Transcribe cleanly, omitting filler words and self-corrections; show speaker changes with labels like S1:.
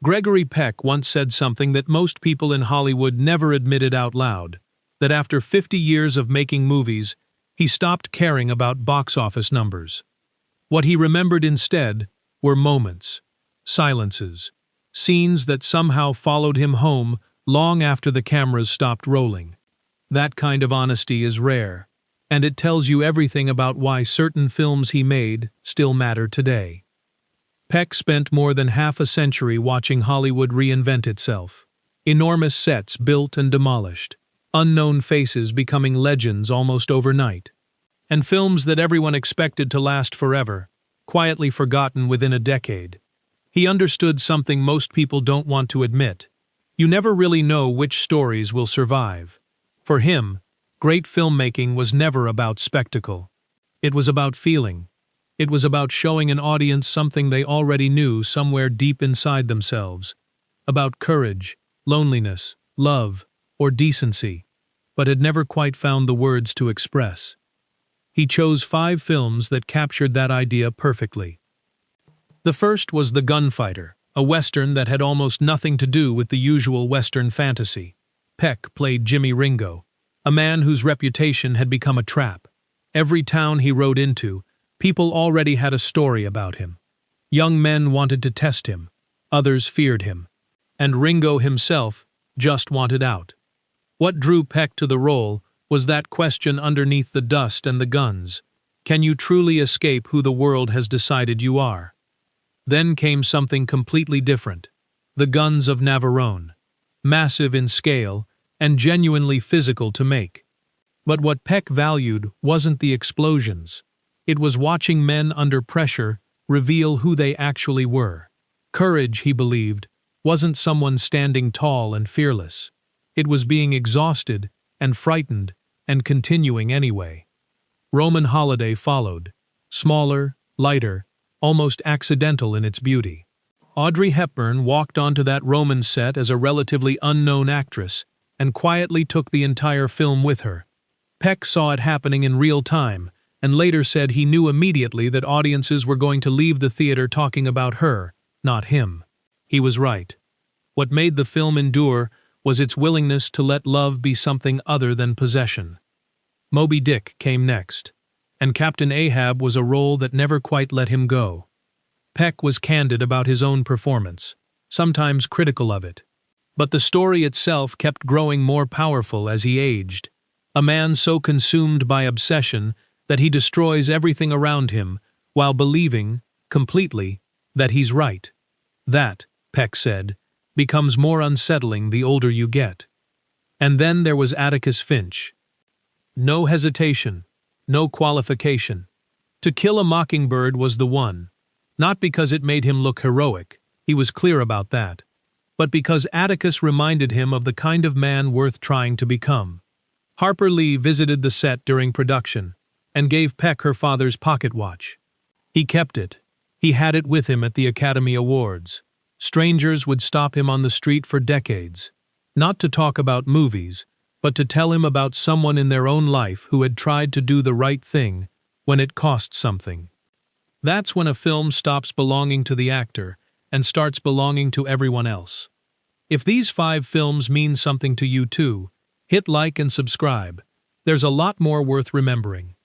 S1: Gregory Peck once said something that most people in Hollywood never admitted out loud, that after 50 years of making movies, he stopped caring about box office numbers. What he remembered instead were moments, silences, scenes that somehow followed him home long after the cameras stopped rolling. That kind of honesty is rare, and it tells you everything about why certain films he made still matter today. Peck spent more than half a century watching Hollywood reinvent itself. Enormous sets built and demolished, unknown faces becoming legends almost overnight, and films that everyone expected to last forever, quietly forgotten within a decade. He understood something most people don't want to admit. You never really know which stories will survive. For him, great filmmaking was never about spectacle. It was about feeling. It was about showing an audience something they already knew somewhere deep inside themselves. About courage, loneliness, love, or decency, but had never quite found the words to express. He chose 5 films that captured that idea perfectly. The first was The Gunfighter, a Western that had almost nothing to do with the usual Western fantasy. Peck played Jimmy Ringo, a man whose reputation had become a trap. Every town he rode into, people already had a story about him. Young men wanted to test him, others feared him, and Ringo himself just wanted out. What drew Peck to the role was that question underneath the dust and the guns: can you truly escape who the world has decided you are? Then came something completely different: The Guns of Navarone. Massive in scale and genuinely physical to make. But what Peck valued wasn't the explosions. It was watching men under pressure reveal who they actually were. Courage, he believed, wasn't someone standing tall and fearless. It was being exhausted and frightened and continuing anyway. Roman Holiday followed, smaller, lighter, almost accidental in its beauty. Audrey Hepburn walked onto that Roman set as a relatively unknown actress and quietly took the entire film with her. Peck saw it happening in real time, and later said he knew immediately that audiences were going to leave the theater talking about her, not him. He was right. What made the film endure was its willingness to let love be something other than possession. Moby Dick came next, and Captain Ahab was a role that never quite let him go. Peck was candid about his own performance, sometimes critical of it. But the story itself kept growing more powerful as he aged. A man so consumed by obsession that he destroys everything around him while believing, completely, that he's right. That, Peck said, becomes more unsettling the older you get. And then there was Atticus Finch. No hesitation, no qualification. To Kill a Mockingbird was the one, not because it made him look heroic, he was clear about that, but because Atticus reminded him of the kind of man worth trying to become. Harper Lee visited the set during production and gave Peck her father's pocket watch. He kept it. He had it with him at the Academy Awards. Strangers would stop him on the street for decades, not to talk about movies, but to tell him about someone in their own life who had tried to do the right thing when it cost something. That's when a film stops belonging to the actor and starts belonging to everyone else. If these 5 films mean something to you too, hit like and subscribe. There's a lot more worth remembering.